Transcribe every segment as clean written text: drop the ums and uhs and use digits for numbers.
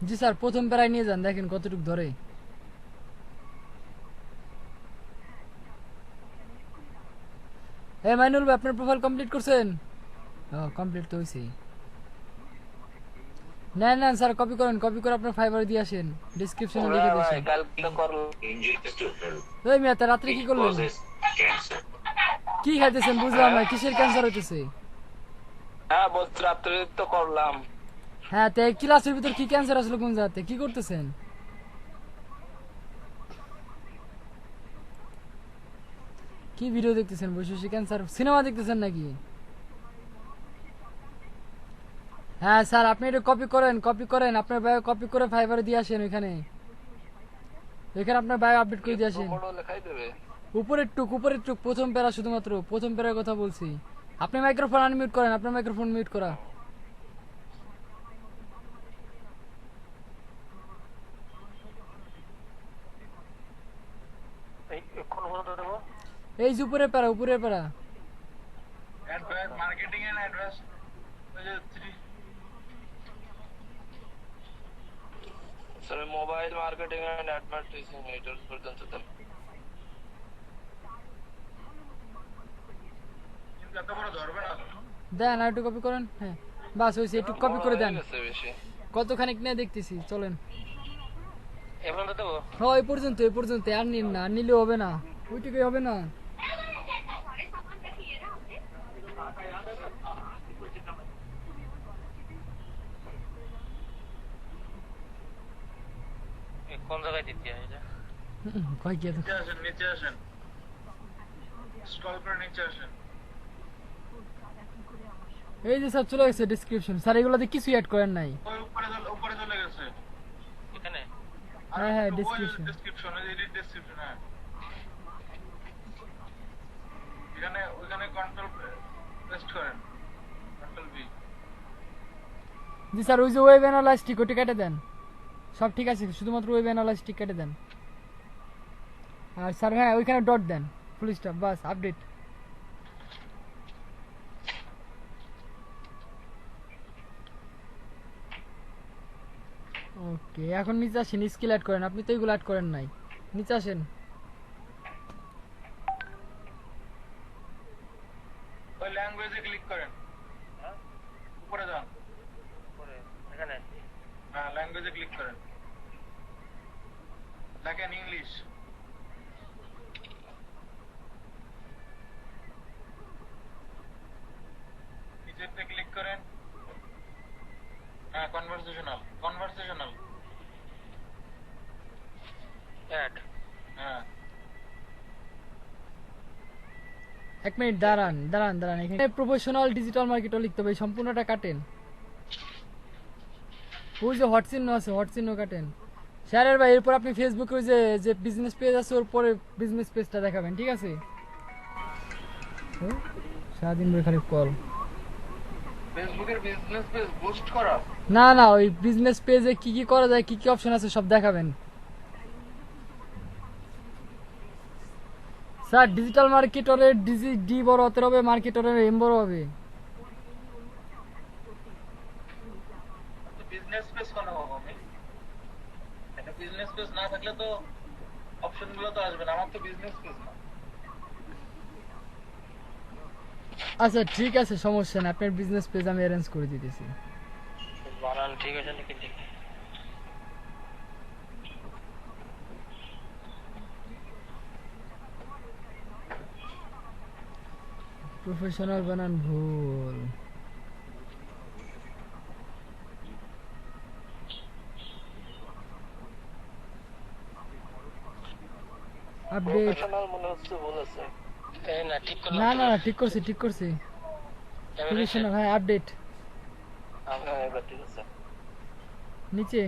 জি sir, প্রথম প্যারায় নিয়ে যান, দেখেন কতটুকু ধরে। মাইনুল ভাই, আপনার প্রোফাইল কমপ্লিট করছেন? কমপ্লিট তো হয়েছেই। নেন নেন স্যার, কপি করেন, কপি করে আপনার ফাইবারে দিয়ে আসেন, ডিসক্রিপশনে লিখে দিয়েছেন। ওই মিয়া, তা রাত্রে কি করলেন? কি খাইতেছেন বুঝলাম না, কিসের ক্যান্সার হইতেছে? হ্যাঁ বলছি, রাত্রে তো করলাম। হ্যাঁ, তো ক্লাসের ভিতর কি ক্যান্সার আসলো কোন জায়গাতে, কি করতেছেন? কি ভিডিও দেখতেছেন বসে বসে? ক্যান্সার সিনেমা দেখতেছেন নাকি? হ্যাঁ স্যার, আপনি এটা কপি করেন, কপি করেন, আপনার বায়ো কপি করে ফাইবারে দিয়ে আসেন। ওইখানে এখানে আপনার বায়ো আপডেট করে দিয়ে আসেন। লেখাই দেবে উপরের টুক, উপরের টুক, প্রথম প্যারা, শুধুমাত্র প্রথম প্যারার কথা বলছি। আপনি মাইক্রোফোন আনমিউট করেন, আপনার মাইক্রোফোন মিউট করা। এই যে উপরের প্যারা, উপরের para. Marketing and advance sir, mobile marketing and advertising এটার পর্যন্ত দেন। এত বড় ধরবে না, দেন আর একটু কপি করেন। হ্যাঁ বাস হয়েছে, একটু কপি করে দেন। কতখানিক নিয়ে দেখতেছি, চলেন। এখন তো দেবো। হ্যাঁ, এই পর্যন্ত, এই পর্যন্ত। আর নিন না, আর নিলেও হবে না, ওইটুকুই হবে না। কোন জায়গায় দিতে হয় এটা? কয় গিয়ে নিচে আসেন, নিচে আসেন, স্ক্রল করে নিচে আসেন। এই যে স্যার চলে গেছে ডিসক্রিপশন। স্যার এগুলোতে কিছু অ্যাড করেন নাই। ওই উপরে চলে গেছে এখানে। হ্যাঁ হ্যাঁ, ডিসক্রিপশন। Description, edit description. হ্যাঁ, এখানে ওখানে কন্ট্রোল পেস্ট করেন, কন্ট্রোল ভি। জি স্যার, ওই যে ওয়েব অ্যানালাইস্টিক, ওটি কেটে দেন। সব ঠিক আছে, শুধুমাত্র ওয়েব অ্যানালাইস্টিক কেটে দেন। আর স্যার হ্যাঁ, ওইখানে ডট দেন, ফুল স্টপ, বাস আপডেট। ওকে, এখন নিচে আসেন, স্কিল অ্যাড করেন। আপনি তো এইগুলো অ্যাড করেন নাই, নিচে আসেন। ওই ল্যাঙ্গুয়েজে ক্লিক করেন, উপরে যান, উপরে এখানে। হ্যাঁ, ল্যাঙ্গুয়েজে ক্লিক করেন, লেখেন ইংলিশ। নিচেতে ক্লিক করেন। হ্যাঁ, কনভারসেশনাল, কনভারসেশনাল অ্যাড। হ্যাঁ, এক মিনিট দাঁড়ান দাঁড়ান দাঁড়ান, এখানে প্রফেশনাল ডিজিটাল মার্কেটও লিখতে হবে, সম্পূর্ণটা কাটেন। ওই যে হট চিহ্ন আছে, হট চিহ্ন কাটেন। স্যারের ভাই, এরপর আপনি ফেসবুকে ওই যে যে বিজনেস পেজ আছে, ওর পরে বিজনেস পেজটা দেখাবেন, ঠিক আছে? সারাদিন ধরে খালি কল। ফেসবুকের বিজনেস পেজ বুস্ট করা। না না, ওই বিজনেস পেজে কি কি করা যায়, কি কি অপশন আছে, সব দেখাবেন। স্যার ডিজিটাল মার্কেটরের ডি বড় হতে হবে, মার্কেটরের এম বড় হবে। বিজনেস পেজ কেন হবে? আমি একটা বিজনেস পেজ না থাকলে তো অপশনগুলো তো আসবে না। আমার তো বিজনেস পেজ না। আচ্ছা ঠিক আছে, সমস্যা না, আপনার বিজনেস পেজ আমি অ্যারেঞ্জ করে দিতেছি। বানান ঠিক আছে নাকি? ঠিক। প্রফেশনাল বানান ভুল। আপডেট। প্রফেশনাল মনে হচ্ছে ভুল আছে। এই না, ঠিক করলাম। না না না, ঠিক করছি, ঠিক করছি। প্রফেশনাল, হ্যাঁ আপডেট। হ্যাঁ, এবার ঠিক আছে। নিচে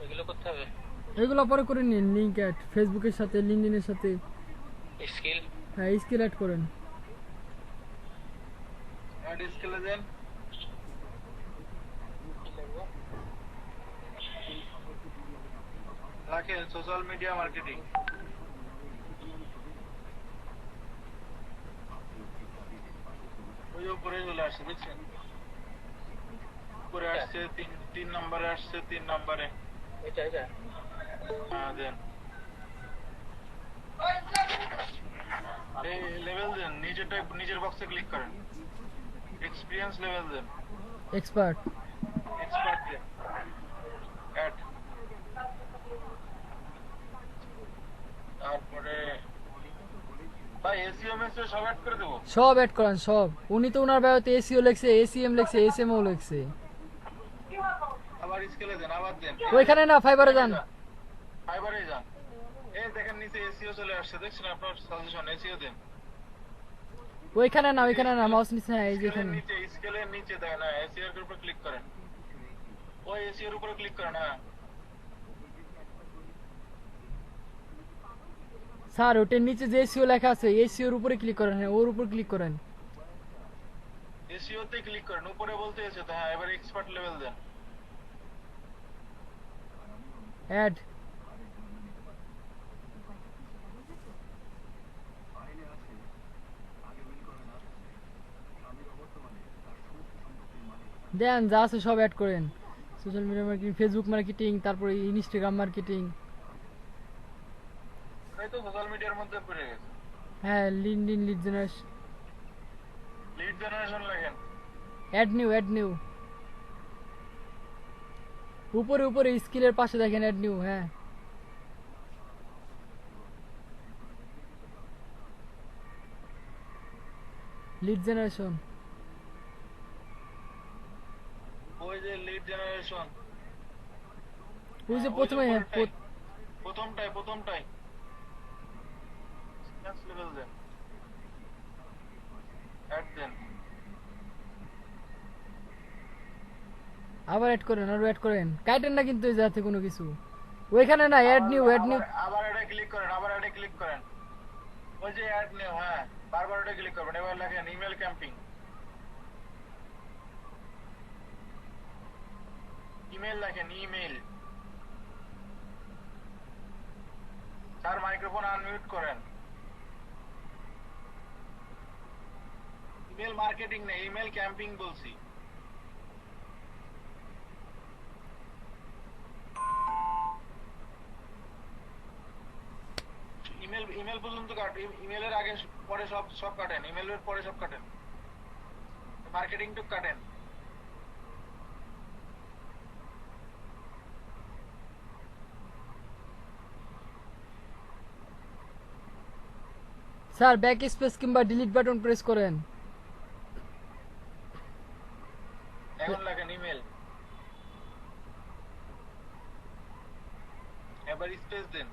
এগুলো করতে হবে। এগুলো পরে করে নিন, লিঙ্ক অ্যাড ফেসবুকের সাথে, লিঙ্কডইনের সাথে। স্কিল, হ্যাঁ, স্কিল অ্যাড করেন। অ্যাড স্কিলে দেন। রাখেন সোশ্যাল মিডিয়া মার্কেটিং। ওই উপরে চলে আসছে দেখছেন, উপরে আসছে তিন নম্বরে আসছে, 3 নম্বরে। এটা হ্যাঁ দেন, এই লেভেল দেন, নিজের বক্সে ক্লিক করেন, এক্সপিরিয়েন্স লেভেল দেন, এক্সপার্ট। এক্সপার্ট দেন, অ্যাড। তারপরে ভাই এসইও মেসে সব অ্যাড করে দেবো। সব অ্যাড করেন সব। উনি তো ওনার বায়োতে এসইও লেখছে, এসিএম লেখছে, এসএমও লেখছে। আবার স্কেলে দেন, আবার দেন, ওইখানে না, ফাইবারে যান। ফাইবারে যান, এই দেখেন নিচে এসইও চলে আসছে, দেখছেন আপনার সাজেশন, এসইও দেন। ওইখানে না, ওইখানে না, মাউস নিচে, হ্যাঁ এই যে স্কেলের এখানে। নিচে, স্কেলের নিচে দেখেন, হ্যাঁ এসইও এর উপর ক্লিক করেন, ওই এসইও এর উপরে ক্লিক করেন। হ্যাঁ স্যার ওটার নিচে যে এসইও লেখা আছে, এসইওর উপরে ক্লিক করেন, হ্যাঁ ওর উপর ক্লিক করেন। এসইও তে ক্লিক করেন, উপরে বলতে এসে তো, হ্যাঁ এবার এক্সপার্ট লেভেল দেন। অ্যাড। দেন যা আছে সব অ্যাড করেন। Social media marketing, Facebook marketing, তারপরে ইনস্টাগ্রাম মার্কেটিং। এই তো সোশ্যাল মিডিয়ার মধ্যে পড়ে গেছে। হ্যাঁ LinkedIn, lead generation. Lead generation লেখেন, অ্যাড নিউ, অ্যাড নিউ। উপরে উপরে স্কিলের পাশে দেখেন অ্যাড নিউ, হ্যাঁ। Lead generation. ওই যে লিড জেনারেশন, ওই যে প্রথমে, হ্যাঁ প্রথমটাই নেক্সট লেভেল দেন, অ্যাড দেন। আবার অ্যাড করেন, আরো অ্যাড করেন, কাটেন না কিন্তু এই যাতে কোনো কিছু। ওইখানে না, অ্যাড নিউ, অ্যাড নিউ। আবার এটা ক্লিক করেন, আবার এটা ক্লিক করেন, ওই যে অ্যাড নিউ, হ্যাঁ বারবার এটা ক্লিক করবেন। এবার লেখেন ইমেল ক্যাম্পিং, ইমেল লেখেন, ইমেল। স্যার মাইক্রোফোন আনমিউট করেন। ইমেল মার্কেটিং না, ইমেল ক্যাম্পিং বলছি। ইমেল পর্যন্ত কাট, ইমেলের আগে পরে সব কাটেন, ইমেলের পরে সব কাটেন, মার্কেটিং টু কাটেন। স্যার ব্যাক স্পেস কিংবা ডিলিট বাটন প্রেস করেন। এখন লেখেন ইমেল, এবার স্পেস দেন,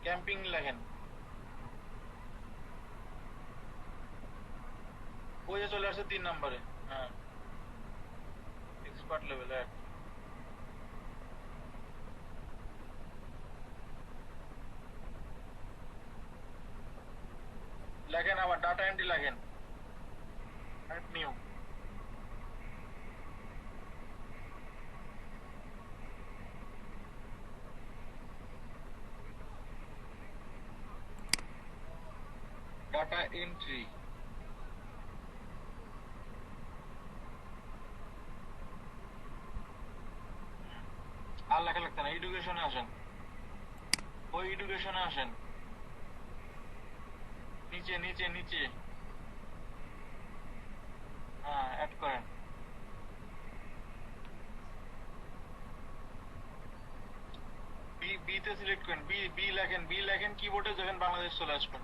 ক্যাম্পিং লেখেন, ওই যে চলে আসছে 3 নম্বরে। হ্যাঁ এক্সপার্ট লেভেল অ্যাড। লেখেন আবার ডাটা এন্ট্রি লেখেন, অ্যাড নিউ। ডাটা এন্ট্রি, আর লেখা লাগছে না, এডুকেশনে আসেন, ওই এডুকেশনে আসেন, নিচে নিচে নিচে, হ্যাঁ অ্যাড করেন। বি তে সিলেক্ট করেন, বি লেখেন, কিবোর্ডে যখন বাংলাদেশ চলে আসবেন।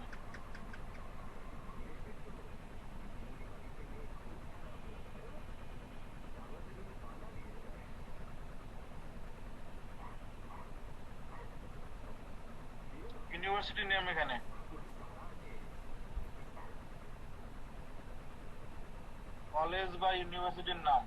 ইউনিভার্সিটি নেম এখানে, কলেজ বা ইউনিভার্সিটির নাম।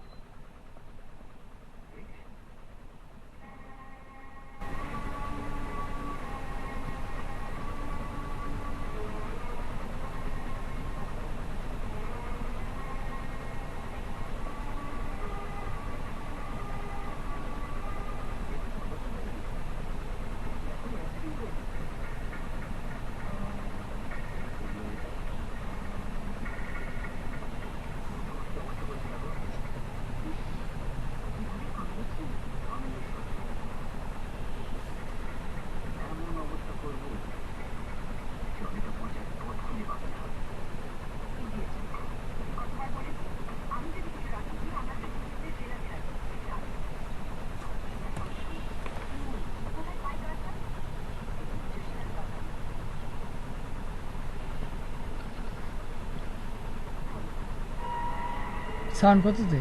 সাউন্ড কততে?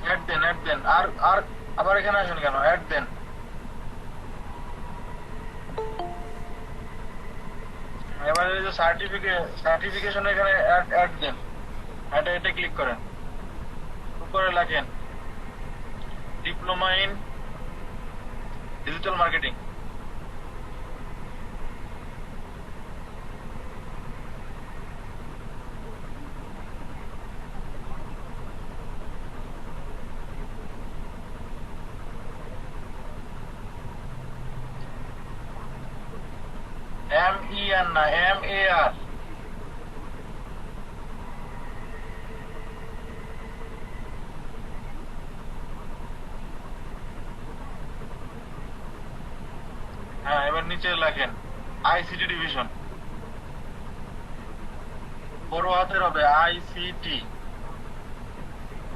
অ্যাড দেন আর আর আবার এখানে আসেন কেন? অ্যাড দেন। এবারে এই যে সার্টিফিকেশন এখানে অ্যাড দেন। এটা ক্লিক করেন। উপরে লেখেন diploma in digital marketing. MER না MAR। হ্যাঁ, এবার নিচে লেখেন ICT ডিভিশন। বড় হাতের হবে ICT,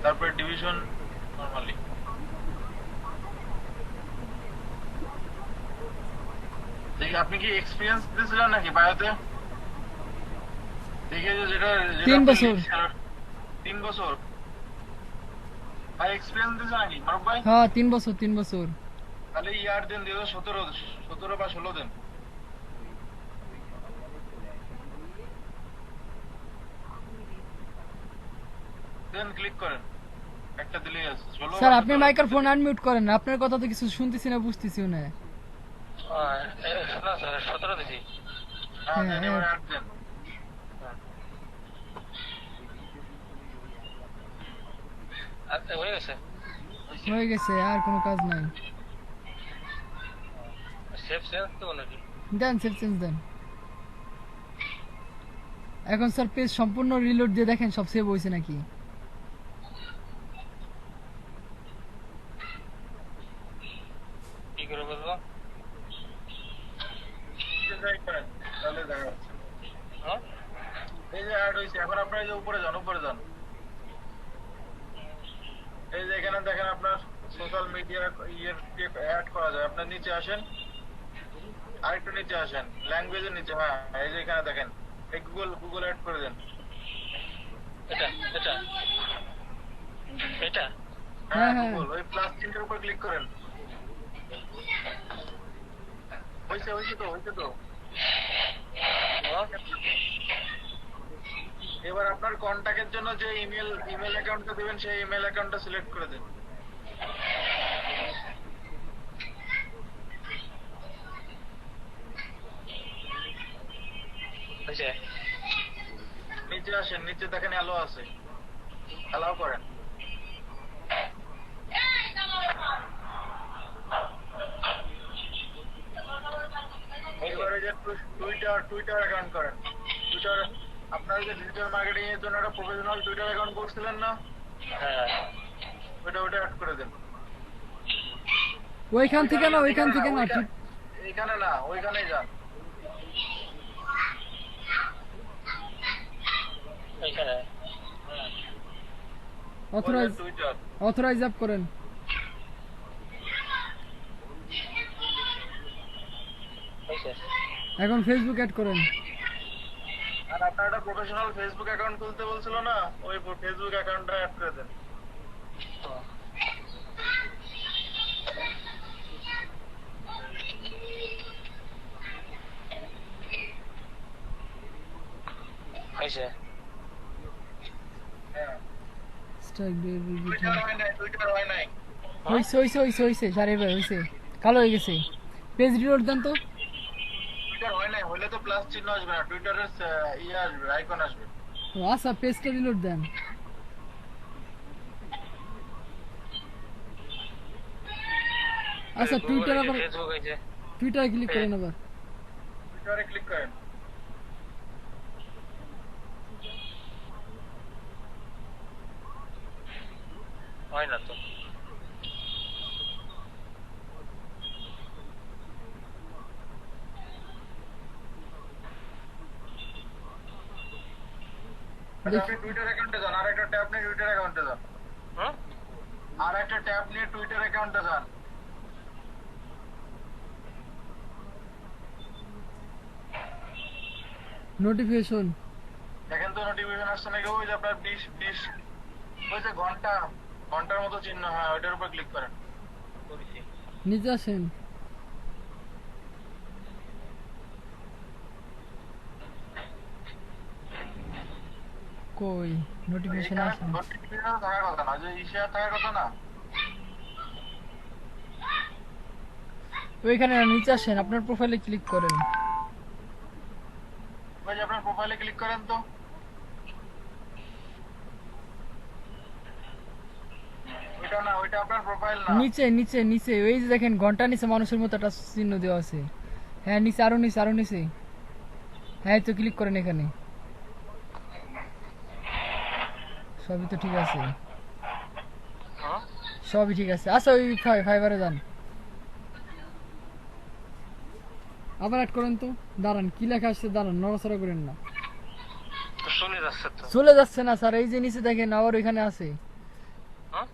তারপরে ডিভিশন নরমালি। দেখি আপনি কি এক্সপিরিয়েন্স দিয়েছিলেন নাকি বায়োতে? দেখি যে যেটা 3 আপনি বছর। লিখছেন, 3 বছর ভাই এক্সপিরিয়েন্স দিয়েছে নাকি মারুফ ভাই? হ্যাঁ 3 বছর 3 বছর। তাহলে ইয়ার দেন 2017 বা 16 দেন। দেন ক্লিক করেন, একটা দিলেই আছে 16 স্যার বা আপনি 17। মাইক্রোফোন আনমিউট করেন, আপনার কথা তো কিছু শুনতেছি না বুঝতেছিও না। না স্যার 17 দিছি। হ্যাঁ হ্যাঁ, দেন, এবার অ্যাড দেন। আচ্ছা হয়ে গেছে। হয়ে গেছে, আর কোনো কাজ নাই। সেভ সেন্স তো নাকি? দেন সেভ চেঞ্জ দেন। এখন স্যার পেজ সম্পূর্ণ রিলোড দিয়ে দেখেন সব সেভ হয়েছে নাকি। কি করে বলবো? তাহলে দেখা যাচ্ছে। হ্যাঁ এই যে অ্যাড হয়েছে। এখন আপনার এই যে উপরে যান। এই যে এখানে দেখেন আপনার সোশ্যাল মিডিয়া অ্যাড করা যায়। আপনার নিচে আসেন, আরেকটু নিচে আসেন, ল্যাঙ্গুয়েজের নিচে। হ্যাঁ এই যে এখানে দেখেন এই গুগল অ্যাড করে দেন। এটা হ্যাঁ হ্যাঁ। গুগল, ওই প্লাস চিহ্নের উপর ক্লিক করেন। হয়েছে তো। এবার আপনার কন্টাক্টের জন্য যে ইমেল অ্যাকাউন্টটা দিবেন সেই ইমেল অ্যাকাউন্টটা সিলেক্ট করে দিন। নিচে আসেন, নিচে দেখেন অ্যালো আছে, অ্যালাও করেন। এবারে যে টুইটার অ্যাকাউন্ট করেন। টুইটার আপনার যে ডিজিটাল মার্কেটিং এর জন্য একটা প্রফেশনাল টুইটার অ্যাকাউন্ট করছিলেন না? হ্যাঁ ওটা অ্যাড করে দেন। ওইখান থেকে না এইখানে না, ওইখানেই যান। এইখানে টুইটার অথরাইজ আপ করেন। এখন ফেসবুক অ্যাড করেন। আর আপনার একটা প্রফেশনাল ফেসবুক অ্যাকাউন্ট খুলতে বলছিল না, ওই ফেসবুক অ্যাকাউন্টটা অ্যাড করে দেন। হয়েছে? হ্যাঁ টুইটার হয় নাই। হইছে সারে ভাই হইছে, কালো হয়ে গেছে। পেজ রিলোড দেন তো। টুইটার হয় নাই, হলে তো প্লাস চিহ্ন আসবে না, টুইটারের আসবে, আইকন আসবে। ও আচ্ছা, পেজটা রিলোড দেন। আচ্ছা টুইটারে ক্লিক করেন আবার। টুইটারে ক্লিক করেন। হয় না তো। আপনি টুইটার অ্যাকাউন্টে যান, আর একটা ট্যাব নিয়ে টুইটার অ্যাকাউন্টে যান। আর একটা ট্যাব নিয়ে টুইটার অ্যাকাউন্টে যান। নোটিফিকেশন দেখেন তো নোটিফিকেশন আসছে নাকি? ওই যে আপনার 20 ওই যে ঘন্টার মতো চিহ্ন, হ্যাঁ ওইটার উপর ক্লিক করেন। নিচে আসেন। কই নোটিফিকেশন এখানে আসে? নোটিফিকেশন থাকার কথা না, যে ইশিয়া থাকার কথা না। ওইখানে না, নিচে আসেন, আপনার প্রোফাইলে ক্লিক করেন। ওই যে আপনার প্রোফাইলে ক্লিক করেন তো। ওইটা না, ওইটা আপনার প্রোফাইল না। নিচে নিচে নিচে ওই যে দেখেন ঘন্টা নিচে মানুষের মতো একটা চিহ্ন দেওয়া আছে। হ্যাঁ নিচে, আরো নিচে, আরো নিচে। হ্যাঁ এই তো ক্লিক করেন এখানে। সবই তো ঠিক আছে, হ্যাঁ? সবই ঠিক আছে। আচ্ছা ওই ফাইবারে যান, আবার অ্যাড করেন তো। দাঁড়ান, কি লেখা আসছে, দাঁড়ান, নড়াচড়া করেন না। চলে যাচ্ছে তো। চলে যাচ্ছে না স্যার, এই যে নিচে দেখেন আবার ওইখানে আছে। হ্যাঁ?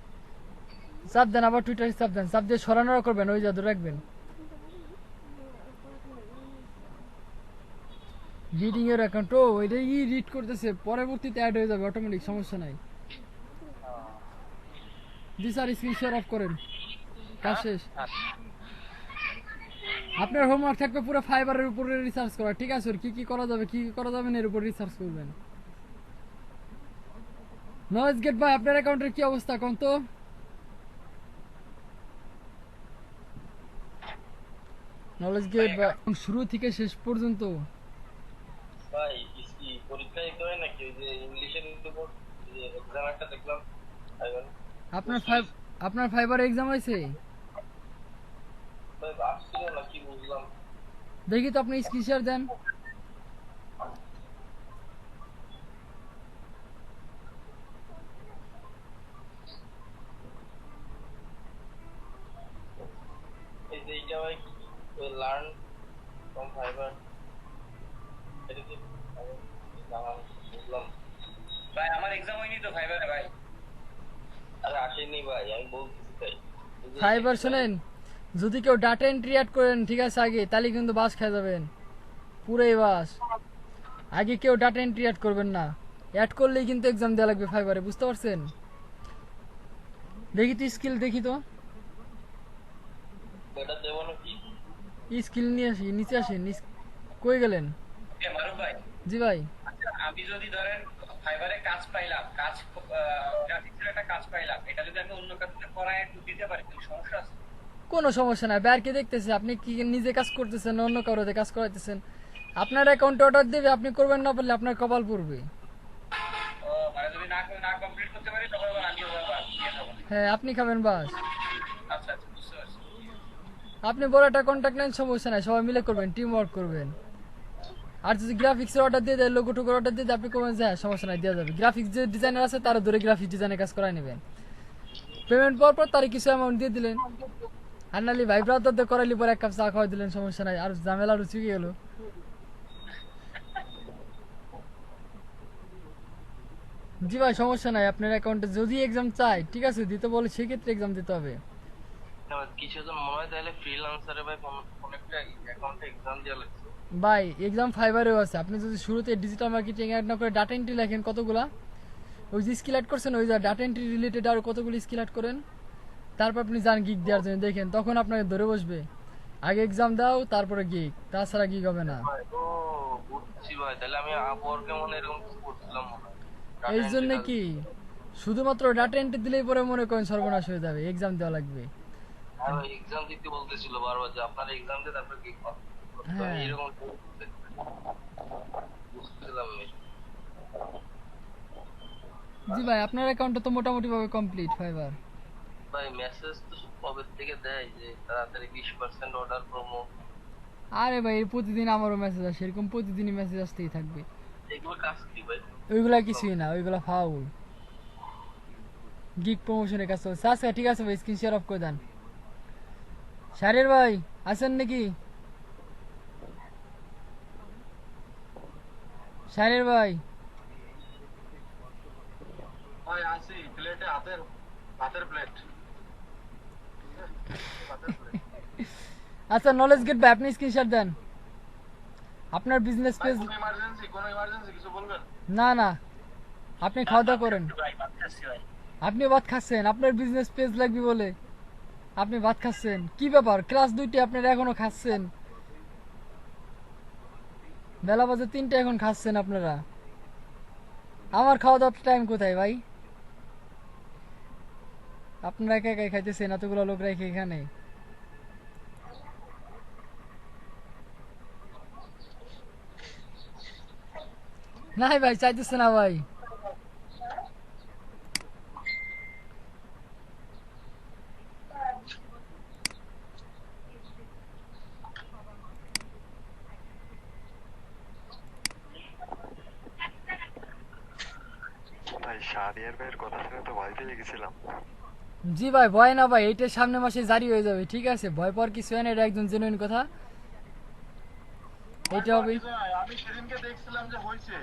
চাপ দেন, আবার টুইটারে চাপ দেন, চাপ দিয়ে সরানোর করবেন, ওই জাদু রাখবেন। রিডিং এর অ্যাকাউন্ট, ও এটাই রিড করতেছে, পরবর্তীতে অ্যাড হয়ে যাবে অটোমেটিক, সমস্যা নাই। জি স্যার, স্ক্রিন শেয়ার অফ করেন, কাজ শেষ। আপনার হোমওয়ার্ক থাকবে পুরো ফাইবারের উপরে রিসার্চ করা, ঠিক আছে? কি কি করা যাবে, কি কি করা যাবে না, এর উপর রিসার্চ করবেন। নলেজ গেট ভাই, আপনার অ্যাকাউন্টের কি অবস্থা কোন তো? নলেজ গেট ভাই শুরু থেকে শেষ পর্যন্ত ভাই কি পরীক্ষা দিতে হয় নাকি? ওই যে ইংলিশের উপর যে এক্সাম একটা দেখলাম আপনার ফাইবার এক্সাম হয়েছে? ভাই আসছিল না, কি বুঝলাম। দেখি তো, আপনি স্ক্রিন শেয়ার দেন। এই যে এইটা ভাই ওই লার্ন ফ্রম ফাইবার, এটা কি জানান বুঝলাম। ভাই আমার এক্সাম হয়নি তো ফাইবারে ভাই। আরে আসেনি ভাই, আমি বলতেছি তাই। ফাইবার শোনেন, যদি কেউ ডাটা এন্ট্রি অ্যাড করেন, ঠিক আছে, আগে, তাহলে কিন্তু বাস খেয়ে যাবেন, পুরোই বাস। আগে কেউ ডাটা এন্ট্রি অ্যাড করবেন না, অ্যাড করলেই কিন্তু এক্সাম দেওয়া লাগবে ফাইবারে, বুঝতে পারছেন? দেখি তো স্কিল, দেখি তো এটা দেবো নাকি? স্কিল নিয়ে আসি, নিচে আসেন। কই গেলেন? মারুফ ভাই, জি ভাই। আচ্ছা আমি যদি ধরেন ফাইবারে কাজ পাইলাম, কাজ গ্রাফিক্সের একটা কাজ পাইলাম, এটা যদি আমি অন্য কাছে করায় একটু দিতে পারি, কোনো সমস্যা আছে? কোনো সমস্যা নাই, ব্যারকে দেখতেছে আপনি কি নিজে কাজ করতেছেন না অন্য কারোতে কাজ করাইতেছেন। আপনার অ্যাকাউন্টে অর্ডার দেবে, আপনি করবেন না পারলে আপনার কপাল পড়বে। ও মানে যদি না কমপ্লিট করতে পারি তখন আবার আমিও নিয়ে যাবো। হ্যাঁ, আপনি খাবেন বাস। আচ্ছা আচ্ছা, বুঝতে পারছি। আপনি বড় একটা কন্ট্যাক্ট নেন, সমস্যা নাই, সবাই মিলে করবেন, টিম ওয়ার্ক করবেন। আর যদি গ্রাফিক্সের অর্ডার দিয়ে দেয়, লোগো টোগোর অর্ডার দিয়ে দেয়, আপনি করবেন যে হ্যাঁ সমস্যা নাই, দেওয়া যাবে। গ্রাফিক্স যে ডিজাইনার আছে তারা ধরে গ্রাফিক্স ডিজাইনের কাজ করাই নেবেন। পেমেন্ট পাওয়ার পর তারা কিছু অ্যামাউন্ট দিয়ে দিলেন, আর নালি ভাই ব্রাদারদের করাইলি পরে এক কাপ চা খাওয়াই দিলেন, সমস্যা নাই, আর ঝামেলা আরো চুকে গেল। জি ভাই, সমস্যা নাই, আপনার অ্যাকাউন্টে যদি এক্সাম চাই, ঠিক আছে, দিতে বলে সেক্ষেত্রে এক্সাম দিতে হবে। কিছুজন মনে হয় তাহলে ফ্রিল্যান্সারে ভাই কোন একটা অ্যাকাউন্টে এক্সাম দেওয়া লাগছে ভাই এক্সাম ফাইবারেও আছে, আপনি যদি শুরুতে ডিজিটাল মার্কেটিং অ্যাড না করে ডাটা এন্ট্রি লেখেন কতগুলা, ওই যে স্কিল অ্যাড করছেন, ওই যে ডাটা এন্ট্রি রিলেটেড আর কতগুলো স্কিল অ্যাড করেন, তারপর আপনি যান গিগ দেওয়ার জন্য, দেখেন তখন আপনাকে ধরে বসবে। আগে এক্সাম দাও, তারপরে গিগ, তাছাড়া গিগ হবে না। ভাই। ও বুঝছি ভাই, তাহলে আমি আপওয়ার্কে মনে এরকম কিছু করছিলাম মনে হয়। এই জন্য কি শুধুমাত্র ডাটা এন্ট্রি দিলেই পরে মনে করেন সর্বনাশ হয়ে যাবে, এক্সাম দেওয়া লাগবে। আর এক্সাম দিতে বলতেছিল বারবার যে আপনার এক্সাম দিয়ে তারপর কি করতে হবে, হ্যাঁ। এরকম বুঝতেছিলাম না। জি ভাই, আপনার অ্যাকাউন্টটা তো মোটামুটি ভাবে কমপ্লিট ফাইবার। ভাই মেসেজ তো কবে থেকে দেয় যে তাড়াতাড়ি 20% অর্ডার প্রোমো, আরে ভাই প্রতিদিন আমারও মেসেজ আসে, এরকম প্রতিদিনই মেসেজ আসতেই থাকবে। এগুলো কাজ কি ভাই? ওইগুলা কিছুই না, ওইগুলা ফাউল, গিগ প্রমোশনের কাজ চলছে। আচ্ছা ঠিক আছে ভাই, স্ক্রিন শেয়ার অফ করে দেন। শারির ভাই আছেন নাকি? শারির ভাই, ভাই আসি প্লেটে, হাতের প্লেট। আচ্ছা নলেজ গেট ভাই, আপনি স্ক্রিনশট দেন আপনার বিজনেস পেজ। কোনো ইমার্জেন্সি কিছু বলবেন? না না, আপনি খাওয়া দাওয়া করেন। ভাই ভাত খাচ্ছি ভাই। আপনি ভাত খাচ্ছেন, আপনার বিজনেস পেজ লাগবে বলে আপনি ভাত খাচ্ছেন, কি ব্যাপার? ক্লাস 2টি আপনারা এখনো খাচ্ছেন, বেলা বাজে 3টে এখন খাচ্ছেন আপনারা। আমার খাওয়া দাওয়ার টাইম কোথায় ভাই? আপনারা একা একাই খাইতেছেন এতগুলো লোক রেখে এখানে। নাই ভাই চাইতেছে না ভাই। ভাই শাহরিয়ার ভাইয়ের কথা শুনে তো ভয় পেয়ে গেছিলাম। জি ভাই ভয় না ভাই, এটা সামনে মাসে জারি হয়ে যাবে, ঠিক আছে? ভয় পাওয়ার কিছু হয় না, এটা একদম জেনুইন কথা। এটা হবে। কিছু নয়, আমি সেদিনকে দেখছিলাম যে হয়েছে,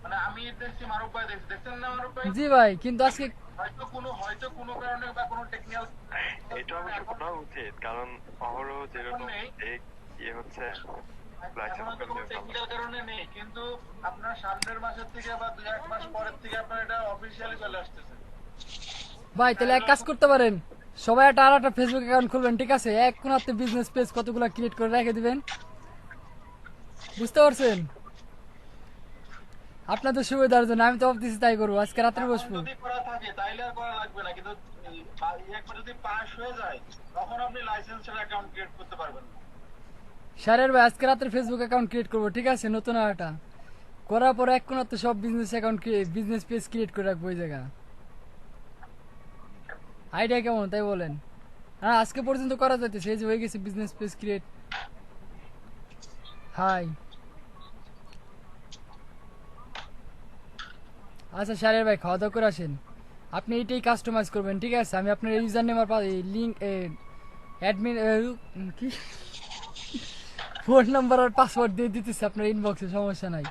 মানে আমি দেখছি, মারুফ ভাই দেখছি, দেখছেন না মারুফ ভাই? জি ভাই, কিন্তু আজকে হয়তো কোনো কারণে বা কোনো টেকনিক্যাল এটা অবশ্য করা উচিত, কারণ অহরহ যেরকম এক ইয়ে হচ্ছে লাইসেন্স কোনো করলে টেকনিক্যাল কারণে নেই, কিন্তু আপনার সামনের মাসের থেকে বা 2-1 মাস পরের থেকে আপনার এটা অফিসিয়ালি চলে আসতেছে। ভাই তাহলে এক কাজ করতে পারেন, সবাই একটা আর একটা ফেসবুক অ্যাকাউন্ট খুলবেন, ঠিক আছে? এক কোনাতে বিজনেস পেজ কতগুলো ক্রিয়েট করে রেখে দিবেন, বুঝতে পারছেন? আপনাদের সুবিধার জন্য আমি তো ভাবতেছি তাই করবো, আজকে রাত্রে এখন বসবো। যদি করা থাকে তাইলে আর করা লাগবে না, কিন্তু একবার যদি পাস হয়ে যায় তখন আপনি লাইসেন্সের অ্যাকাউন্ট ক্রিয়েট করতে পারবেন না। স্যারের ভাই আজকে রাত্রে ফেসবুক অ্যাকাউন্ট ক্রিয়েট করবো, ঠিক আছে? নতুন আর একটা করার পর এক কোনাতে সব business account business page create করে রাখবো ওই জায়গা। আইডিয়া কেমন তাই বলেন? হ্যাঁ আজকে পর্যন্ত করা যাইতেছে, এই যে হয়ে গেছে বিজনেস পেজ ক্রিয়েট। হাই আচ্ছা স্যারের ভাই খাওয়া দাওয়া করে আসেন, আপনি এইটাই কাস্টমাইজ করবেন, ঠিক আছে? আমি আপনার ইউজার নেম আর লিঙ্ক অ্যাডমিন কি ফোন নাম্বার আর পাসওয়ার্ড দিয়ে দিতেছি আপনার ইনবক্সে, সমস্যা নাই।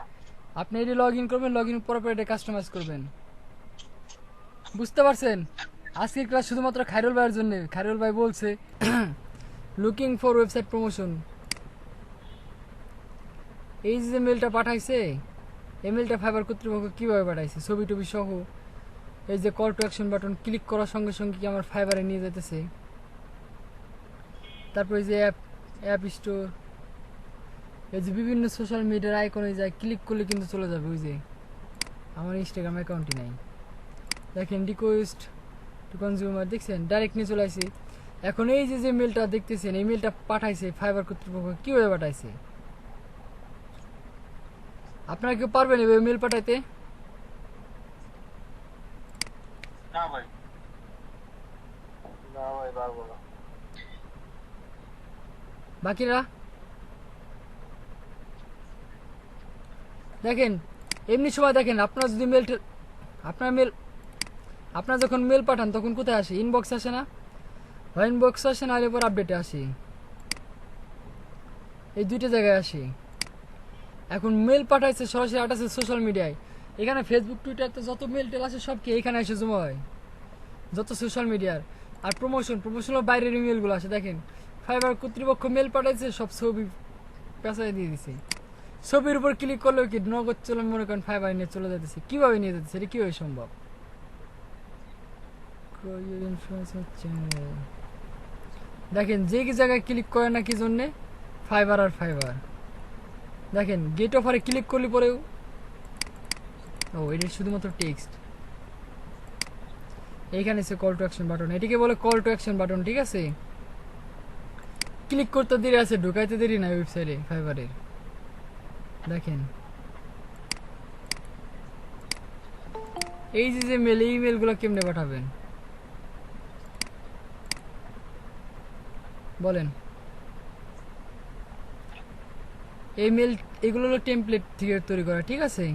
আপনি এটি লগ ইন করবেন, লগ ইন করার পর এটা কাস্টমাইজ করবেন, বুঝতে পারছেন? আজকের ক্লাস শুধুমাত্র খায়রুল ভাইয়ের জন্য। খায়রুল ভাই বলছে লুকিং ফর ওয়েবসাইট প্রমোশন। এই যে মেলটা পাঠাইছে, এই মেলটা ফাইবার কর্তৃপক্ষ কীভাবে পাঠাইছে, ছবি টবি সহ। এই যে call to action button click করার সঙ্গে সঙ্গে কি আমার ফাইবারে নিয়ে যেতেছে। তারপর এই যে অ্যাপ স্টোর, এই যে বিভিন্ন সোশ্যাল মিডিয়ার আইকনে যায় ক্লিক করলে কিন্তু চলে যাবে। ওই যে আমার ইনস্টাগ্রাম অ্যাকাউন্টই নাই, দেখেন রিকোয়েস্ট টু কনজিউমার, দেখছেন ডাইরেক্ট নিয়ে চলে আসি। এখন এই যে মেলটা দেখতেছেন, এই মেলটা পাঠাইছে ফাইবার কর্তৃপক্ষ, কীভাবে পাঠাইছে? আপনারা কেউ পারবেন এভাবে মেল পাঠাইতে? না ভাই পারবো না। বাকিরা দেখেন, এমনি সময় দেখেন আপনার যদি আপনার যখন মেল পাঠান তখন কোথায় আসে? ইনবক্স আসে না? হয় ইনবক্স আসে, না হলে পর আপডেটে আসে, এই দুইটা জায়গায় আসে। এখন মেল পাঠাইছে সরাসরি আটাছে সোশ্যাল মিডিয়ায়, এখানে ফেসবুক টুইটার তো যত মেল টেল আছে সব কি এখানে এসে জমা হয়, যত সোশ্যাল মিডিয়ার। আর প্রমোশনের বাইরের ইমেলগুলো আসে, দেখেন ফাইবার কর্তৃপক্ষ মেল পাঠাইছে, সব ছবি পেঁচাই দিয়ে দিছে। ছবির উপর ক্লিক করলেও কি নগদ চলে মনে করেন ফাইবার নিয়ে চলে যেতেছে। কীভাবে নিয়ে যেতেছে, এটা কীভাবে সম্ভব? দেখেন যে কি জায়গায় ক্লিক করে না কি জন্যে, ফাইবার আর ফাইবার। দেখেন গেট অফারে ক্লিক করলে পরেও, ও এটা শুধুমাত্র টেক্সট। এইখানে আছে কল টু অ্যাকশন বাটন, এটিকে বলে কল টু অ্যাকশন বাটন, ঠিক আছে? ক্লিক করতে দেরি আছে, ঢুকাইতে দেরি না ওয়েবসাইটে ফাইবারের। দেখেন এই যে মেল, এই মেলগুলো কেমনে পাঠাবেন বলেন? এই মেল এগুলো হলো টেমপ্লেট থেকে তৈরি করা, ঠিক আছে?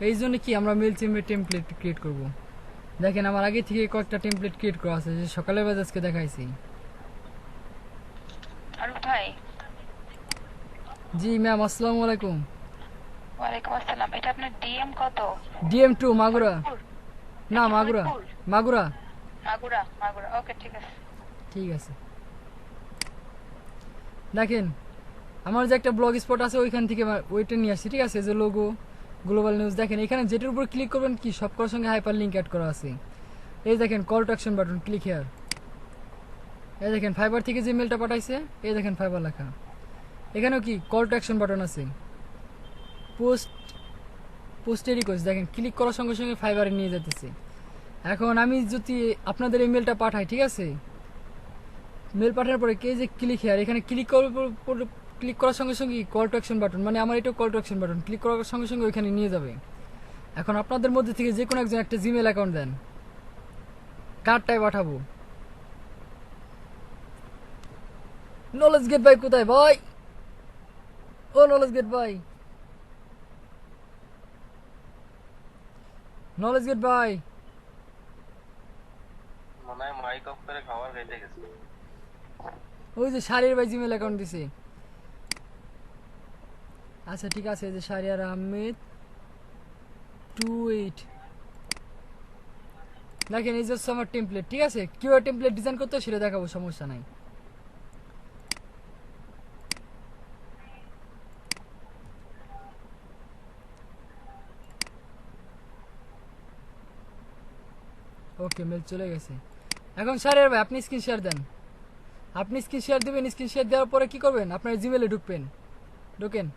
এই জন্য কি আমরা মেল চিমে টেমপ্লেট ক্রিয়েট করব। দেখেন আমার আগে থেকে কয়েকটা টেমপ্লেট ক্রিয়েট করা আছে, যে সকালের বাজে আজকে দেখাইছি। আরু ভাই, জি ম্যাম, আসসালামু আলাইকুম। ওয়ালাইকুম আসসালাম। এটা আপনার ডিএম কত? DM2 মাগুরা। না মাগুরা, মাগুরা। মাগুরা, মাগুরা। ওকে, ঠিক আছে। ঠিক আছে। দেখেন আমার যে একটা ব্লগ স্পট আছে ওইখান থেকে ওইটা নিয়ে আসছি, ঠিক আছে? যে লোগো গ্লোবাল নিউজ দেখেন এখানে যেটার উপর ক্লিক করবেন কি সবকটার সঙ্গে হাইপার লিঙ্ক অ্যাড করা আছে। এই দেখেন call to action button, click here. এই দেখেন ফাইবার থেকে যে মেলটা পাঠাইছে, এই দেখেন ফাইবার লেখা। এখানেও কি কল টু অ্যাকশন বাটন আছে, পোস্টে রিকোয়েস্ট দেখেন ক্লিক করার সঙ্গে সঙ্গে ফাইবারে নিয়ে যেতেছে। এখন আমি যদি আপনাদের এই মেলটা পাঠাই, ঠিক আছে, মেল পাঠানোর পরে কে যে ক্লিক হিয়ার, এখানে ক্লিক করার সঙ্গে সঙ্গে কল টু অ্যাকশন বাটন, মানে আমার এটা call to action button, click করার সঙ্গে সঙ্গে ওইখানে নিয়ে যাবে। এখন আপনাদের মধ্যে থেকে যে কোনো একজন একটা জিমেল অ্যাকাউন্ট দেন, কার্ডটাই পাঠাবো। নলেজ গেট ভাই কোথায় ভাই? ও নলেজ গেট ভাই, নলেজ গেট ভাই, মনে হয় মাইক অফ করে খাবার খাইতে গেছে। ওই যে শারির ভাই জিমেল অ্যাকাউন্ট দিছে। আচ্ছা ঠিক আছে, এই যে শারিয়ার আহমেদ 28 দেখেন এই যে হচ্ছে আমার টেমপ্লেট, ঠিক আছে, কিভাবে টেমপ্লেট ডিজাইন করতে হয় সেটা দেখাবো, সমস্যা নাই। ওকে মেল চলে গেছে। এখন শারিয়ার ভাই আপনি স্ক্রিন শেয়ার দেন, আপনি স্ক্রিন শেয়ার দেবেন। স্ক্রিন শেয়ার দেওয়ার পরে কি করবেন, আপনার জিমেলে ঢুকেন।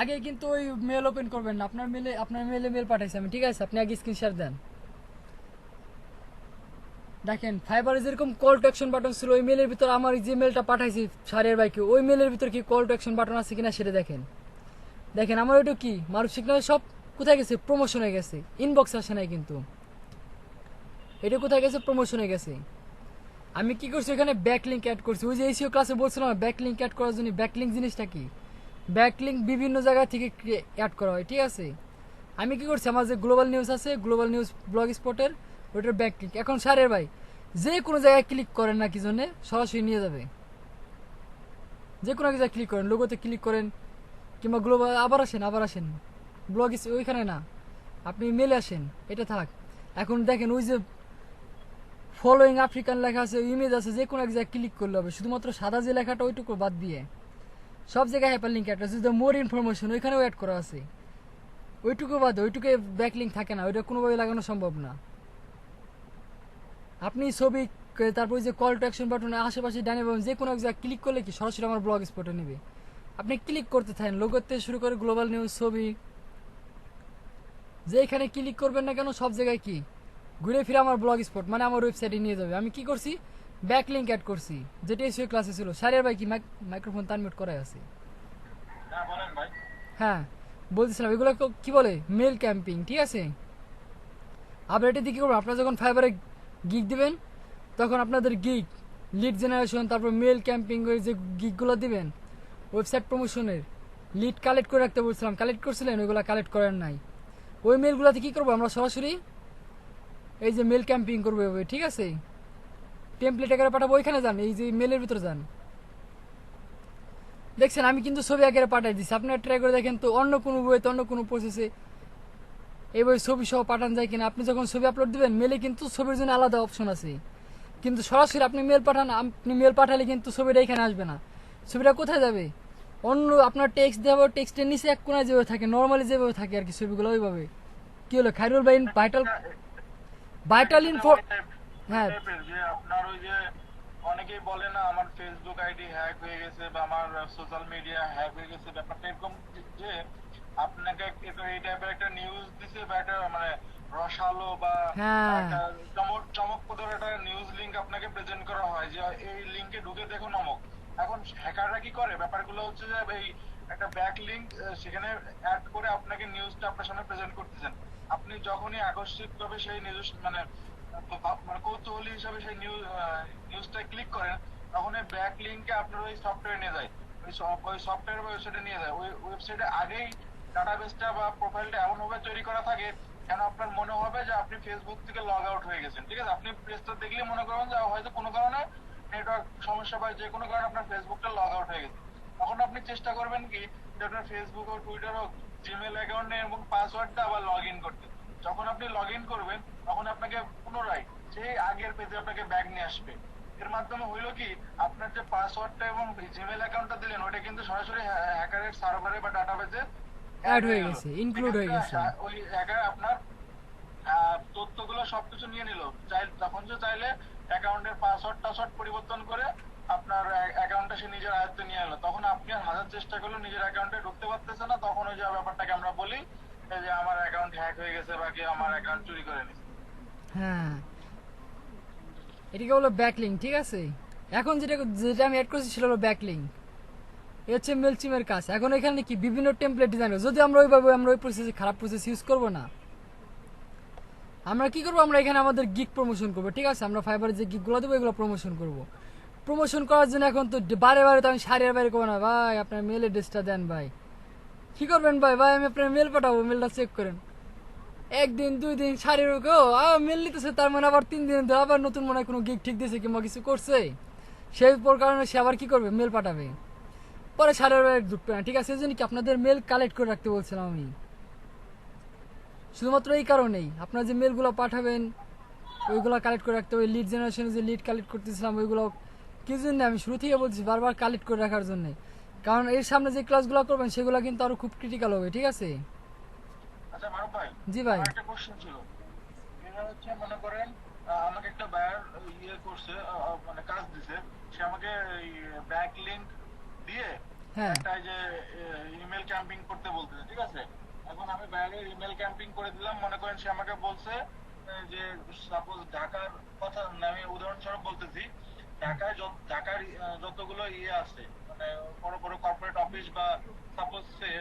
আগে কিন্তু ওই মেল ওপেন করবেন না, আপনার মেলে মেল পাঠাইছি আমি, ঠিক আছে, আপনি আগে স্ক্রিন শেয়ার দেন। দেখেন ফাইবারে যেরকম কল টু অ্যাকশন বাটন ছিল, ওই মেলের ভিতর আমার যে মেলটা পাঠাইছি শারিয়ার ভাইকে, ওই মেলের ভিতর কি কল টু অ্যাকশন বাটন আছে কিনা সেটা দেখেন। দেখেন আমার ওইটা কি মারুফ সিগন্যাল সব কোথায় গেছে, প্রমোশনে গেছে, ইনবক্স আসে নাই কিন্তু। এটা কোথায় গেছে, প্রমোশনে গেছে। আমি কি করছি, এখানে ব্যাকলিঙ্ক অ্যাড করছি। ওই যে এসিও ক্লাসে বলছিলাম ব্যাকলিঙ্ক অ্যাড করার জন্য। ব্যাকলিঙ্ক জিনিসটা কি, ব্যাকলিঙ্ক বিভিন্ন জায়গা থেকে অ্যাড করা হয়, ঠিক আছে। আমি কি করছি, আমার যে গ্লোবাল নিউজ আছে, গ্লোবাল নিউজ ব্লগ স্পটের, ওইটার ব্যাকলিঙ্ক। এখন শারিয়ার ভাই যে কোনো জায়গায় ক্লিক করেন না কি জন্যে, সরাসরি নিয়ে যাবে। যে কোনো জায়গায় ক্লিক করেন, লোগোতে ক্লিক করেন, কিংবা গ্লোবাল আবার আসেন ব্লগ ওইখানে না, আপনি মেলে আসেন, এটা থাক। এখন দেখেন ওই যে ফলোয়িং আফ্রিকান লেখা আছে, ইমেজ আছে, যে কোনো এক জায়গায় ক্লিক করলে হবে, শুধুমাত্র সাদা যে লেখাটা ওইটুকু বাদ দিয়ে সব জায়গায় হাইপার লিঙ্ক অ্যাড আছে। মোর ইনফরমেশন ওইখানেও অ্যাড করা আছে, ওইটুকু বাদ, ওইটুকু ব্যাকলিঙ্ক থাকে না, ওইটা কোনোভাবে লাগানো সম্ভব না। আপনি ছবি, তারপর যে কল টু অ্যাকশন বাটনে আশেপাশে ডানে পাবেন, যে কোনো এক জায়গায় ক্লিক করলে কি সরাসরি আমার ব্লগ স্পটে নেবে। আপনি ক্লিক করতে থাকেন, লোগোতে শুরু করে গ্লোবাল নিউজ, ছবি, যেখানে ক্লিক করবেন না কেন সব জায়গায় কি ঘুরে ফিরে আমার ব্লগ স্পট, মানে আমার ওয়েবসাইটে নিয়ে যাবে। আমি কি করছি, ব্যাকলিঙ্ক অ্যাড করছি, যেটা এসিও ক্লাসে ছিল। শারিয়ার ভাই কি মাইক্রোফোন তানমিউট করাই আছে? হ্যাঁ বলেন ভাই। হ্যাঁ বলতেছিলাম, এগুলো কি বলে, মেল ক্যাম্পিং, ঠিক আছে। আবার এটা দিয়ে কি করবেন, আপনারা যখন ফাইবারে গিগ দিবেন, তখন আপনাদের গিগ, লিড জেনারেশন, তারপর মেল ক্যাম্পিং, ওই যে গিগগুলো দিবেন, ওয়েবসাইট প্রমোশনের লিড কালেক্ট করে রাখতে বলছিলাম, কালেক্ট করছিলেন, ওইগুলো কালেক্ট করেন নাই। ওই মেলগুলোতে কি করবো, আমরা সরাসরি এই যে মেল ক্যাম্পিং করবো, ঠিক আছে। টেমপ্লেট আকারে পাঠাবো, ওইখানে যান, এই যে মেলের ভিতরে যান। দেখছেন আমি কিন্তু ছবি আকারে পাঠাই দিচ্ছি, আপনারা ট্রাই করে দেখেন তো অন্য কোনো বইতে, অন্য কোনো প্রসেসে এই বই ছবি সহ পাঠান যায় কিনা। আপনি যখন ছবি আপলোড দিবেন, মেলে কিন্তু ছবির জন্য আলাদা অপশন আছে, কিন্তু সরাসরি আপনি মেল পাঠান, আপনি মেল পাঠালে কিন্তু ছবিটা এখানে আসবে না। ছবিটা কোথায় যাবে, অন্য আপনার টেক্সট দেওয়া, টেক্সটের নিচে এক কোনায় যেভাবে থাকে, নর্মালি যেভাবে থাকে আর কি ছবিগুলো, ওইভাবে। কি হলো খাইরুল ভাই, ভাইটাল ইনফো, হ্যাঁ যে আপনার ওই যে অনেকেই বলে না আমার ফেসবুক আইডি হ্যাক হয়ে গেছে বা আমার সোশ্যাল মিডিয়া হ্যাক হয়ে গেছে, ব্যাপারটা এরকম যে আপনাকে এই টাইপের একটা নিউজ দিছে বা একটা মানে রসালো বা হ্যাঁ। একটা চমকপ্রদ একটা নিউজ লিংক আপনাকে প্রেজেন্ট করা হয় যে এই লিংকে ঢুকে দেখুন অমুক। এখন হ্যাকাররা কি করে, ব্যাপারগুলো হচ্ছে যে এই একটা ব্যাক লিংক সেখানে অ্যাড করে আপনাকে নিউজটা আপনার সামনে প্রেজেন্ট করতেছেন। আপনি যখনই আকস্মিকভাবে সেই নিউজ মানে কৌতূহলী হিসাবে সেই নিউজটা ক্লিক করেন, তখন এই ব্যাক লিংকে আপনার ওই সফটওয়্যার নিয়ে যায়, ওই সফটওয়্যার বা ওয়েবসাইটে নিয়ে যায়। ওই ওয়েবসাইটে আগেই ডাটাবেসটা বা প্রোফাইলটা এমন ভাবে তৈরি করা থাকে কেন আপনার মনে হবে যে আপনি ফেসবুক থেকে লগ আউট হয়ে গেছেন, ঠিক আছে। আপনি পেজটা দেখলে মনে করেন যে হয়তো কোনো কারণে নেটওয়ার্ক সমস্যা বা যে কোনো কারণে আপনার ফেসবুকটা লগ আউট হয়ে গেছে। তখন আপনি চেষ্টা করবেন কি যে আপনার ফেসবুক ও টুইটার হোক, জিমেল অ্যাকাউন্টে এবং পাসওয়ার্ডটা আবার লগ ইন করতে। যখন আপনি লগ ইন করবেন তখন আপনাকে পুনরায় সেই আগের পেজে আপনাকে ব্যাক নিয়ে আসবে। এর মাধ্যমে হইলো কি, আপনার যে পাসওয়ার্ডটা এবং জিমেল অ্যাকাউন্টটা দিলেন ওটা কিন্তু সরাসরি হ্যাকারের সার্ভারে বা ডাটাবেজে অ্যাড হয়ে গেছে, ইনক্লুড হয়ে গেছে। ওই জায়গায় আপনার তথ্যগুলো সবকিছু নিয়ে নিল। তখন যে চাইলে অ্যাকাউন্টের পাসওয়ার্ড পরিবর্তন করে আপনার অ্যাকাউন্টটা সে নিজের আয়ত্তে নিয়ে এলো, তখন আপনি আর হাজার চেষ্টা করলেও নিজের অ্যাকাউন্টে ঢুকতে পারতেছে না। তখন ওই যে ব্যাপারটাকে আমরা বলি এই যে আমার অ্যাকাউন্ট হ্যাক হয়ে গেছে বা কেউ আমার অ্যাকাউন্ট চুরি করে নিচ্ছে। হ্যাঁ, এটাকে হলো ব্যাকলিং, ঠিক আছে। এখন যেটা যেটা আমি অ্যাড করেছি সেটা হলো ব্যাকলিং। এ হচ্ছে মেলচিমের কাজ। এখন এখানে কি বিভিন্ন টেমপ্লেট ডিজাইন, যদি আমরা ওইভাবে আমরা ওই প্রসেসে খারাপ প্রসেস ইউজ করব না। আমরা কি করবো, আমরা এখানে আমাদের গিগ প্রমোশন করবো, ঠিক আছে। আমরা ফাইবারে যে গিগগুলো দেবো এগুলো প্রমোশন করব। প্রমোশন করার জন্য এখন তো বারে বারে তো আমি সারিয়ার বাইরে করবো না, ভাই আপনার মেল অ্যাড্রেসটা দেন ভাই। কি করবেন ভাই? ভাই আমি আপনার মেল পাঠাবো, মেলটা চেক করেন। একদিন 2 দিন সারির মেল নিতেছে, তার মানে আবার 3 দিন ধরে আবার নতুন মনে হয় কোনো গিগ ঠিক দিয়েছে কিংবা কিছু করছে, সেই কারণে সে আবার কি করবে, মেল পাঠাবে। পরে সারিয়ার বাইরে ঢুকবে না, ঠিক আছে। এই জন্য কি আপনাদের মেল কালেক্ট করে রাখতে বলছিলাম আমি, শুধুমাত্র এই কারণেই। আপনারা যে মেলগুলো পাঠাবেন ওইগুলো কালেক্ট করে রাখতে হবে। লিড জেনারেশনে যে লিড কালেক্ট করতেছিলাম ওইগুলো কি জন্য আমি শুরু থেকে বলছি, বারবার কালেক্ট করে রাখার জন্য। কারণ এর সামনে যে ক্লাসগুলো করবেন সেগুলো কিন্তু আরো খুব ক্রিটিক্যাল হবে, ঠিক আছে। আচ্ছা মারুফ ভাই, জি ভাই। আমার একটা কোশ্চেন ছিল। এটা হচ্ছে মনে করেন আমাকে একটা বায়ার ইয়ে করছে, মানে কাজ দিছে, সে আমাকে ব্যাক লিংক দিয়ে হ্যাঁ একটা এই যে ইমেল ক্যাম্পিং করতে বলতেছে, ঠিক আছে। এখন আমি বায়ারের ইমেল ক্যাম্পিং করে দিলাম। মনে করেন সে আমাকে বলছে যে সাপোজ ঢাকার কথা, আমি উদাহরণস্বরূপ বলতেছি, ঢাকার যতগুলো ইয়ে আছে, মানে বড় বড় কর্পোরেট অফিস বা সাপোজ সে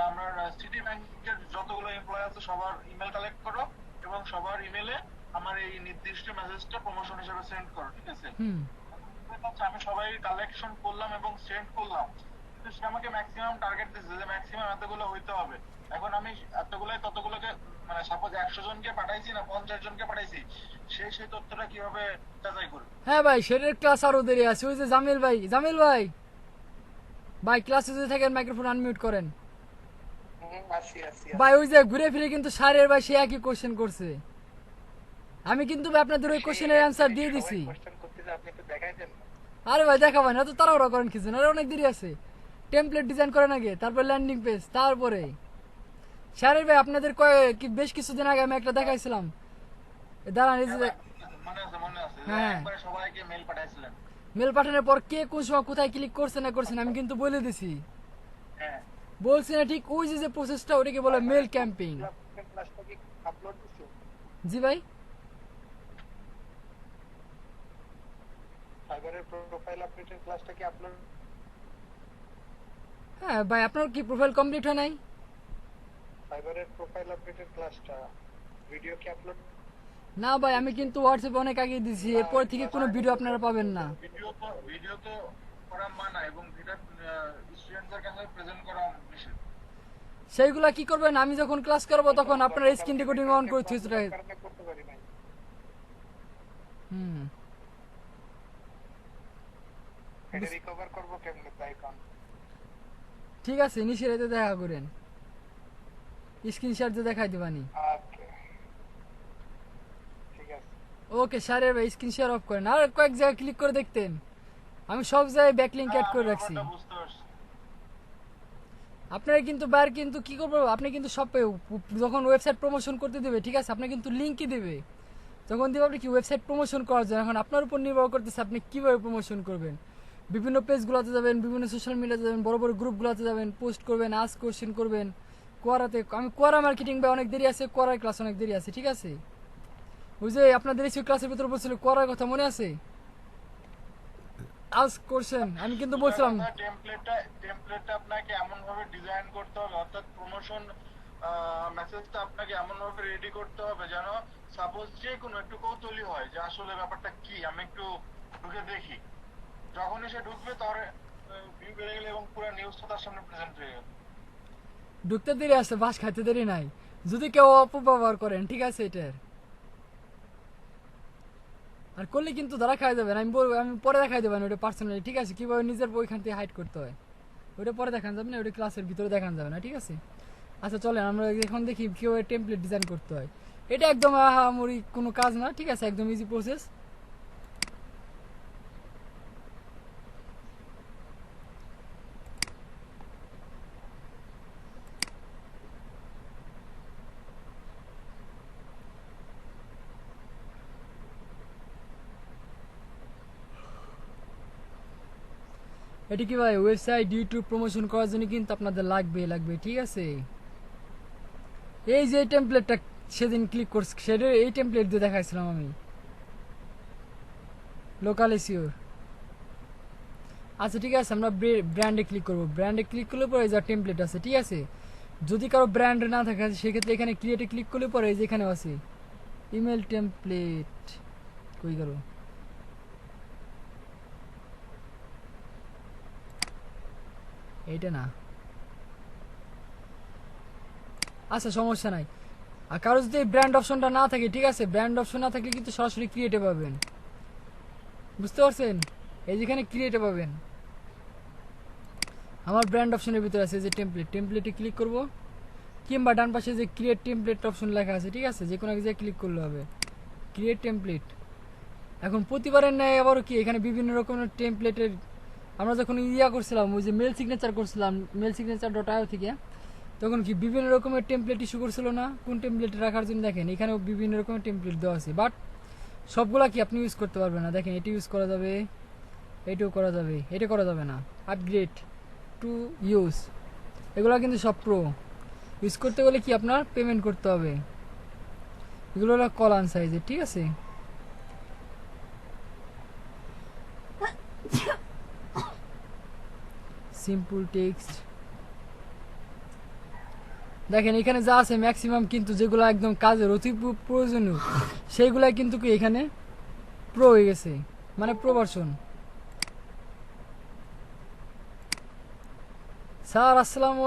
আমরা সিটি ব্যাংকের যতগুলো এমপ্লয় আছে সবার ইমেল কালেক্ট করো এবং সবার ইমেলে আমার এই নির্দিষ্ট মেসেজটা প্রমোশন হিসেবে সেন্ড করো, ঠিক আছে। হুম আমি সবাই কালেকশন করলাম এবং সেন্ড করলাম, কিন্তু সে আমাকে ম্যাক্সিমাম টার্গেট দিচ্ছে যে ম্যাক্সিমাম এতগুলো হইতে হবে। এখন আমি ততগুলোকে মানে সাপোজ 100 জনকে পাঠাইছি না 50 জনকে পাঠাইছি, সেই তথ্যটা কিভাবে যাচাই করবে? হ্যাঁ ভাই, সেটার ক্লাস আরো দেরি আছে। ওই যে জামিল ভাই, জামিল ভাই, ভাই ক্লাসে যদি থাকেন মাইক্রোফোন আনমিউট করেন ভাই। ওই যে ঘুরে ফিরে কিন্তু সারের ভাই সে একই কোশ্চেন করছে। আমি কিন্তু ভাই আপনাদের ওই কোশ্চেনের অ্যান্সার দিয়ে দিছি। আরে ভাই দেখাবেন না তো, তাড়াহুড়া করেন কিছু না, অনেক দেরি আছে। টেমপ্লেট ডিজাইন করেন আগে, তারপর ল্যান্ডিং পেজ, তারপরে সারের ভাই আপনাদের বেশ কিছুদিন আগে আমি একটা দেখাইছিলাম। দাঁড়ান, এই যে মনে আছে হ্যাঁ। একবারে সবাইকে মেল পাঠাইছিলেন। মেল পাঠানোর পর কে কোন সময় কোথায় ক্লিক করছে না করছেন আমি কিন্তু বলে দিছি। হ্যাঁ, বলছি না ঠিক, ওই যে প্রসেসটা ওটাকে বলে মেল ক্যাম্পিং। জি ভাই। হ্যাঁ ভাই, আপনার কি প্রোফাইল কমপ্লিট হয় নাই? না ভাই, আমি কিন্তু হোয়াটসঅ্যাপে অনেক আগে দিছি, এরপর থেকে কোনো ভিডিও আপনারা পাবেন না। ভিডিও তো করা মানা এবং এটা স্টুডেন্টদের কাছে প্রেজেন্ট করা নিষেধ। সেইগুলা কি করবেন, আমি যখন ক্লাস করবো তখন আপনার স্ক্রিন রেকর্ডিং অন করে থুইছ রাখেন। হুম ঠিক আছে, নিশিরাতে দেখা করেন, স্ক্রিনশট দিয়ে দেখাই দিবানি। ওকে স্যারের ভাই, স্ক্রিন শেয়ার অফ করেন। আর কয়েক জায়গায় ক্লিক করে দেখতেন, আমি সব জায়গায় ব্যাকলিংক অ্যাড করে রাখছি। বুঝতে পারছি। আপনারা কিন্তু বাইরে কিন্তু কি করবো, আপনি কিন্তু সব যখন ওয়েবসাইট প্রমোশন করতে দেবে, ঠিক আছে, আপনি কিন্তু লিঙ্কই দেবে। যখন দেবে আপনি কি ওয়েবসাইট প্রমোশন করার জন্য, এখন আপনার উপর নির্ভর করতেছে আপনি কিভাবে প্রমোশন করবেন। বিভিন্ন পেজগুলোতে যাবেন, বিভিন্ন সোশ্যাল মিডিয়াতে যাবেন, বড় বড় গ্রুপগুলোতে যাবেন, পোস্ট করবেন, আস্ক কোশ্চেন করবেন। কোয়ারাতে আমি কোয়ারা মার্কেটিং বা অনেক দেরি আছে, কোয়ারার ক্লাস অনেক দেরি আছে, ঠিক আছে। ওই যে আপনাদের এই ক্লাসের ভিতরে বলছিল কোয়ারার কথা মনে আছে, আস্ক কোশ্চেন, আমি কিন্তু বলছিলাম টেমপ্লেটটা আপনাকে এমন ভাবে ডিজাইন করতে হবে, অর্থাৎ প্রমোশন মেসেজটা আপনাকে এমন ভাবে রেডি করতে হবে যেন সাপোজ যে কোনো একটু কৌতূহলী হয় যে আসলে ব্যাপারটা কি, আমি একটু ঢুকে দেখি। যখনই সে ঢুকবে তার ভিউ বেড়ে গেলে এবং পুরো নিউজটা তার সামনে প্রেজেন্ট হয়ে গেল। ঢুকতে দেরি আছে, বাস খাইতে দেরি নাই, যদি কেউ অপব্যবহার করেন, ঠিক আছে। এটার আর করলে কিন্তু ধরা খাই যাবেন, আমি পরে দেখাই দেবেন ওটা পার্সোনালি, ঠিক আছে, কিভাবে নিজের ওইখান থেকে হাইড করতে হয় ওটা পরে দেখান যাবে না, ওটা ক্লাসের ভিতরে দেখান যাবে না, ঠিক আছে। আচ্ছা চলেন আমরা এখন দেখি কিভাবে টেমপ্লেট ডিজাইন করতে হয়। এটা একদম আহামরি কোনো কাজ না, ঠিক আছে, একদম ইজি প্রসেস। এটা কি ভাই ওয়েবসাইট ইউটিউব প্রমোশন করার জন্য কিন্তু আপনাদের লাগবে ঠিক আছে। এই যে টেমপ্লেটটা সেদিন ক্লিক করছি সেটা এই টেমপ্লেট দিয়ে দেখাইছিলাম আমি, লোকাল এসিওর। আচ্ছা ঠিক আছে, আমরা ব্র্যান্ডে ক্লিক করব। ব্র্যান্ডে ক্লিক করলে পরে যা টেমপ্লেট আছে ঠিক আছে। যদি কারো ব্র্যান্ড না থাকে সেক্ষেত্রে এখানে ক্রিয়েটে ক্লিক করলে পরে এই যে এখানে আছে ইমেল টেমপ্লেট, কই গেল? এইটা না, আচ্ছা সমস্যা নাই। আর কারো যদি ব্র্যান্ড অপশনটা না থাকে ঠিক আছে, ব্র্যান্ড অপশন না থাকলে কিন্তু সরাসরি ক্রিয়েটে পাবেন, বুঝতে পারছেন? এই যেখানে ক্রিয়েটে পাবেন, আমার ব্র্যান্ড অপশনের ভিতরে আছে যে টেমপ্লেটে ক্লিক করব, কিংবা ডান পাশে যে ক্রিয়েট টেমপ্লেট অপশন লেখা আছে ঠিক আছে, যে কোনো এক জায়গায় ক্লিক করলে হবে ক্রিয়েট টেমপ্লেট। এখন প্রতিবারের ন্যায় আবারও কি এখানে বিভিন্ন রকমের টেমপ্লেটের, আমরা যখন করছিলাম ওই যে মেল সিগনেচার করছিলাম মেল সিগনেচার .io থেকে, তখন কি বিভিন্ন রকমের টেমপ্লেট ইস্যু করছিল না? কোন টেমপ্লেট রাখার জন্য দেখেন এখানেও বিভিন্ন রকমের টেমপ্লেট দেওয়া আছে, বাট সবগুলা কি আপনি ইউজ করতে পারবেন না। দেখেন এটি ইউজ করা যাবে, এটাও করা যাবে, এটা করা যাবে না। আপগ্রেড টু ইউজ, এগুলো কিন্তু সব প্রো, ইউজ করতে গেলে কি আপনার পেমেন্ট করতে হবে। এগুলো হলো কলান সাইজের ঠিক আছে। সিম্পল টেক্সট, দেখেন এখানে যা আছে ম্যাক্সিমাম কিন্তু যেগুলো একদম কাজের অতি প্রয়োজনীয় সেইগুলাই কিন্তু কি এখানে প্রো হয়ে গেছে, মানে প্রো ভার্সন। স্যার আসসালামু